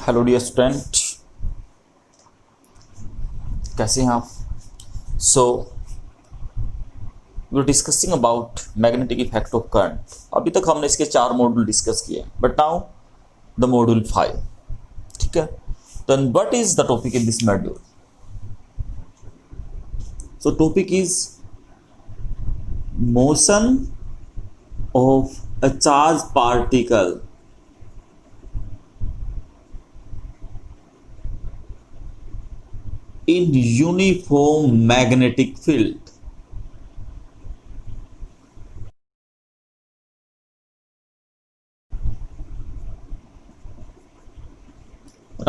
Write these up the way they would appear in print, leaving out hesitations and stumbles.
Hello dear student, कैसे हैं आप? So we are discussing about magnetic effect of current. अभी तक हमने इसके 4 मॉड्यूल डिस्कस किए, बट नाउ द मॉड्यूल 5। ठीक है, then what is the topic in this module? So topic is motion of a charge particle in uniform magnetic field.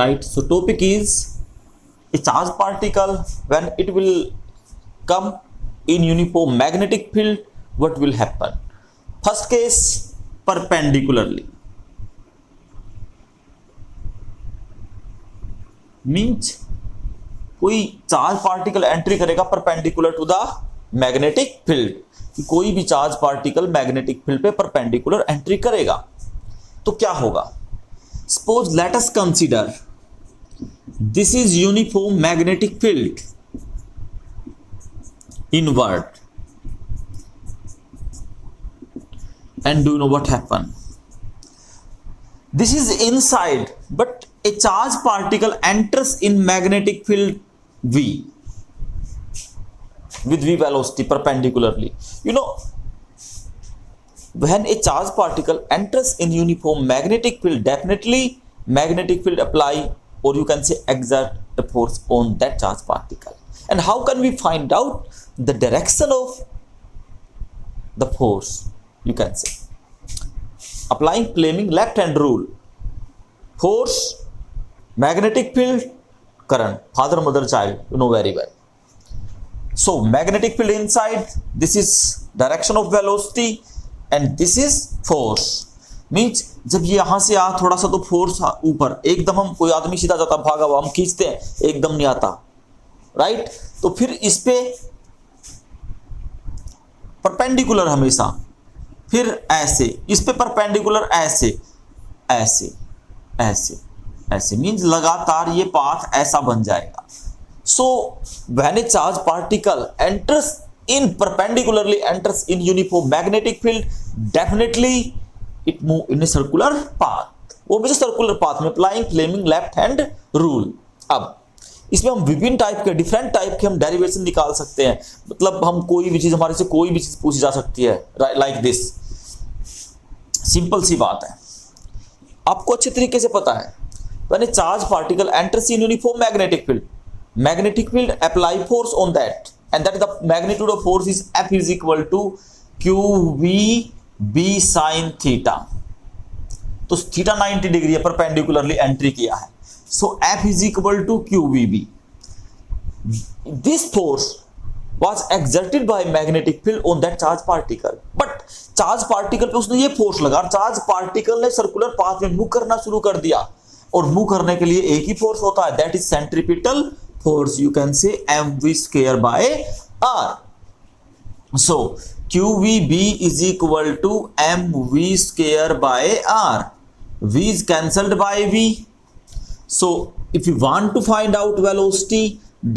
Right, so topic is a charged particle when it will come in uniform magnetic field, what will happen? First case, perpendicularly, means कोई charge particle entry करेगा perpendicular to the magnetic field. कोई भी charge particle magnetic field पे perpendicular entry करेगा तो क्या होगा? Suppose let us consider this is uniform magnetic field inward, and do you know what happen? This is inside, but a charge particle enters in magnetic field V with V velocity perpendicularly. You know, when a charge particle enters in uniform magnetic field, definitely magnetic field apply, or you can say exert a force on that charge particle. And how can we find out the direction of the force? You can say applying Fleming left hand rule. Force, magnetic field, current, father, mother, child, you know very well. So magnetic field inside, this is direction of velocity and this is force. Means जब ये यहां से आ थोड़ा सा तो force ऊपर, एकदम हम कोई आदमी सीधा जाता भागा हुआ हम खींचते हैं, एकदम नहीं आता, राइट? तो फिर इस पे परपेंडिकुलर हमेशा, फिर ऐसे, इस पे परपेंडिकुलर ऐसे ऐसे ऐसे ऐसे, मीन्स लगातार ये पाथ ऐसा बन जाएगा। So when a charge particle enters in perpendicularly enters in uniform magnetic field, definitely it move in a circular path, वो भी सर्कुलर पाथ में applying Fleming left hand rule. अब इसमें हम विभिन्न टाइप के, डिफरेंट टाइप के हम डेरिवेशन निकाल सकते हैं। मतलब हम कोई भी चीज, हमारे से कोई भी चीज पूछी जा सकती है, लाइक दिस। सिंपल सी बात है, आपको अच्छे तरीके से पता है, when a charge particle enters in uniform magnetic field apply force on that, and that is the magnitude of force is F is equal to QVB sin theta। तो theta 90 degree है, परपेंडिकुलरली एंट्री किया है, सो F is equal to QVB। this force was exerted by magnetic field on that charge particle, but charge particle पे उसने ये force लगा, charge particle ने circular path में मूव करना शुरू कर दिया, और मूव करने के लिए एक ही फोर्स होता है, that is centripetal force, you can say mv square by r। So qvb is equal to mv square by r, v is cancelled by v, so if you want to find out velocity,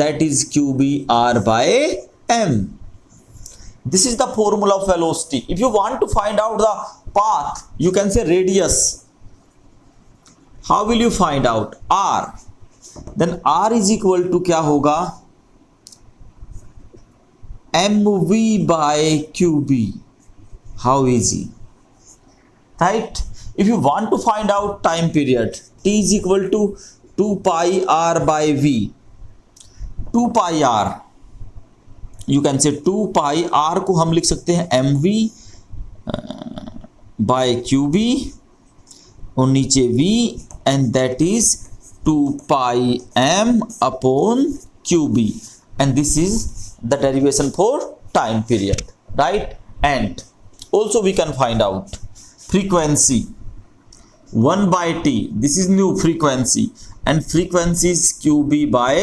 that is qbr by m. This is the formula of velocity. If you want to find out the path, you can say radius. How will you find out? R. Then R is equal to क्या होगा? mv by qb. How easy, right? If you want to find out time period, t is equal to 2 pi r by v. 2 pi r, you can से 2 पाई are को हम लिख सकते हैं mv bye qb, और नीचे v, and that is 2 pi m upon qb, and this is the derivation for time period, right? And also we can find out frequency 1 by t, this is new frequency, and frequency is qb by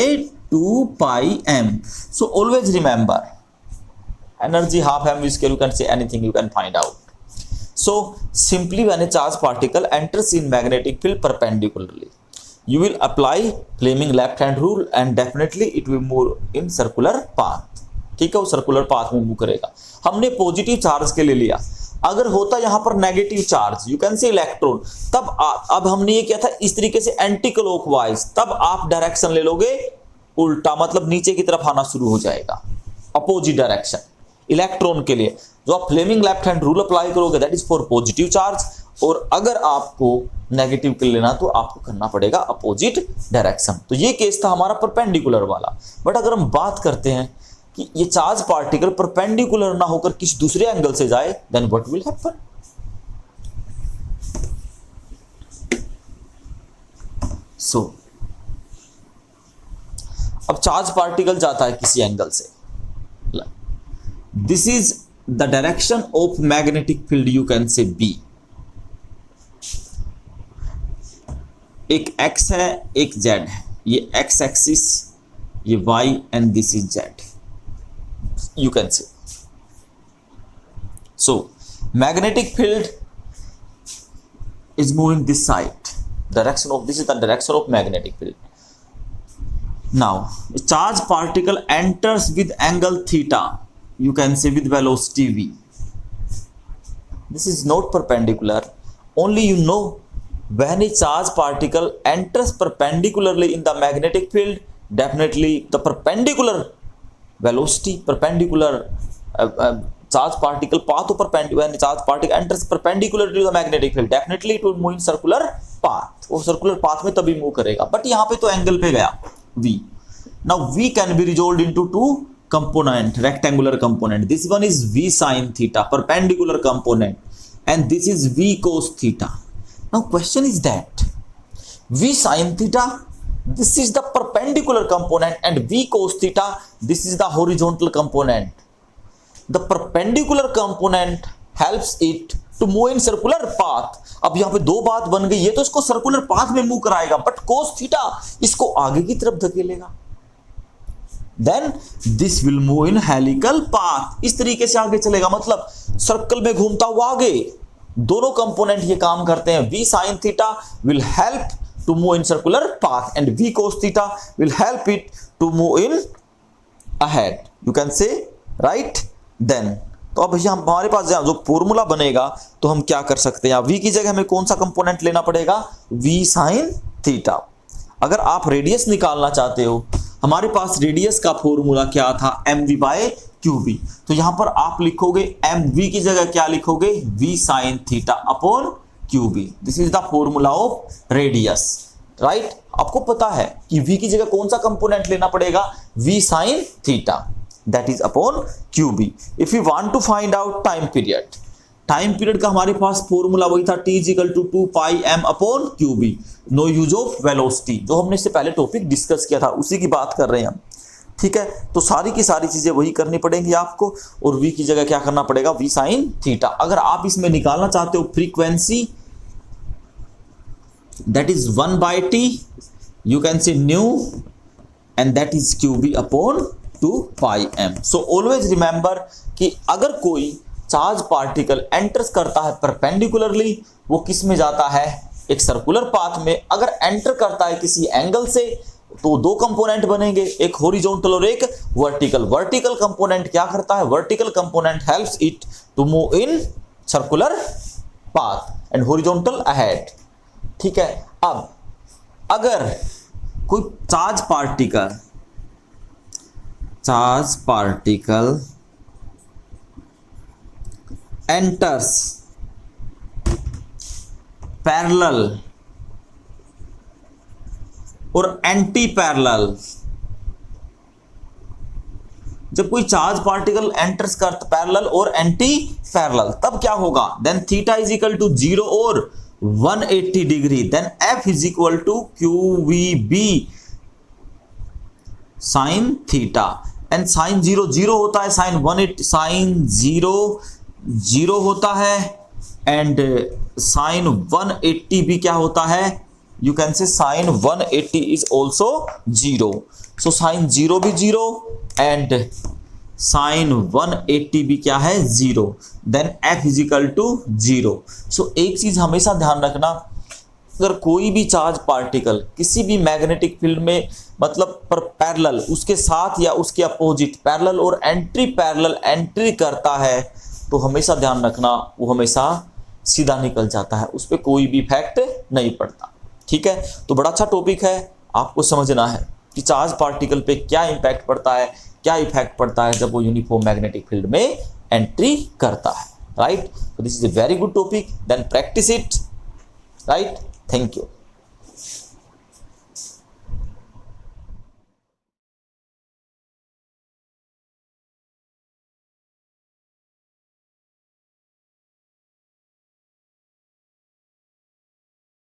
2 pi m. So always remember, energy half mv square, you can say anything you can find out. So simply when a charged particle enters in magnetic field perpendicularly, you will apply Fleming left hand rule and definitely it will move in circular path। ठीक है, वो circular path में move करेगा। हमने positive charge के लिए लिया, अगर होता यहां पर नेगेटिव चार्ज, यू कैन से इलेक्ट्रॉन, तब अब हमने ये किया था इस तरीके से एंटी क्लॉकवाइज, तब आप डायरेक्शन ले लोगे उल्टा, मतलब नीचे की तरफ आना शुरू हो जाएगा, अपोजिट डायरेक्शन। इलेक्ट्रॉन के लिए जो आप Fleming left hand rule apply करोगे that is for positive charge, और अगर आपको नेगेटिव के लिए लेना तो आपको करना पड़ेगा अपोजिट डायरेक्शन। तो ये केस था हमारा परपेंडिकुलर वाला। बट अगर हम बात करते हैं कि ये चार्ज पार्टिकल परपेंडिकुलर ना होकर किसी दूसरे एंगल से जाए, then what will happen? So अब चार्ज पार्टिकल जाता है किसी एंगल से, this is the direction of magnetic field, you can say B. एक x है, एक z है, ये x एक्सिस, ये y and this is z, you can say। So magnetic field is moving this side, direction of, this is the direction of magnetic field। Now a charge particle enters with angle theta, you can say with velocity v, this is not perpendicular, only you know when a charge particle enters perpendicularly in the magnetic field, definitely the perpendicular velocity, perpendicular charge particle path to perpendicular, when charge particle enters perpendicular to the magnetic field, definitely it will move in circular path, वो circular path में तभी move करेगा। But यहाँ पे तो angle पे गया v। Now v can be resolved into two component, rectangular component, this one is v sin theta, perpendicular component, and this is v cos theta। Now question is that v sin theta, this is the perpendicular component, and v cos theta, this is the horizontal component। The perpendicular component helps it to move in circular path। अब यहाँ पे दो बात बन गई, ये तो इसको सर्कुलर पाथ में मूव कराएगा, बट cos थीटा इसको आगे की तरफ धकेलेगा। Then this will move in helical path, इस तरीके से आगे चलेगा, मतलब सर्कल में घूमता हुआ आगे। दोनों कंपोनेंट ये काम करते हैं। v sin theta will help to move in circular path and v cos theta will help it to move in ahead, you can say right। then तो अब भैया हमारे पास जो फॉर्मूला बनेगा तो हम क्या कर सकते हैं, v की जगह हमें कौन सा कंपोनेंट लेना पड़ेगा, v sin theta। अगर आप रेडियस निकालना चाहते हो, हमारे पास रेडियस का फॉर्मूला क्या था, mv बाय qb, तो यहां पर आप लिखोगे mv की जगह क्या लिखोगे, v sin theta upon qb, this is the formula of radius, right. आपको पता है कि v की जगह कौन सा कंपोनेंट लेना पड़ेगा, v sin theta, that is upon qb। If you want to find out time period, time period का हमारे पास फॉर्मूला वही था, t is equal to 2 pi m upon qb, no use of velocity, जो हमने इससे पहले टॉपिक डिस्कस किया था उसी की बात कर रहे हैं हम, ठीक है। तो सारी की सारी चीजें वही करनी पड़ेंगी आपको, और v की जगह क्या करना पड़ेगा, v sin थीटा। अगर आप इसमें निकालना चाहते हो frequency, that is 1 by t, you can say nu, and that is qb upon 2 pi m। So always remember कि अगर कोई चार्ज पार्टिकल एंटर्स करता है परपेंडिकुलरली, वो किस में जाता है, एक सर्कुलर पाथ में। अगर एंटर करता है किसी एंगल से तो दो कंपोनेंट बनेंगे, एक हॉरिजॉन्टल और एक वर्टिकल। वर्टिकल कंपोनेंट क्या करता है, vertical component helps it to move in circular path and horizontal ahead, ठीक है। अब अगर कोई चार्ज पार्टिकल enters parallel और एंटी पैरेलल, जब कोई चार्ज पार्टिकल एंटर्स करता पैरेलल और एंटी पैरेलल, तब क्या होगा, then theta is equal to 0 और 180 degree, then f is equal to qvb sine theta, and sine 0 0 होता है, साइन 180 साइन 0 0 होता है, एंड साइन 180 भी क्या होता है, you can say sine 180 is also 0। So sine 0 भी 0 एंड साइन 180 भी क्या है, 0, then f is equal to 0। So एक चीज हमेशा ध्यान रखना, अगर कोई भी चार्ज पार्टिकल किसी भी मैग्नेटिक फील्ड में मतलब पर पैरेलल उसके साथ या उसके अपोजिट पैरेलल और एंट्री पैरेलल एंट्री करता है तो हमेशा ध्यान रखना वो हमेशा सीधा निकल जाता है, उस पर कोई भी इफेक्ट नहीं पड़ता। ठीक है, तो बड़ा अच्छा टॉपिक है, आपको समझना है कि चार्ज पार्टिकल पे क्या इंपैक्ट पड़ता है, क्या इफेक्ट पड़ता है जब वो यूनिफॉर्म मैग्नेटिक फील्ड में एंट्री करता है। Right, so this is a very good topic, then practice it. Right, thank you.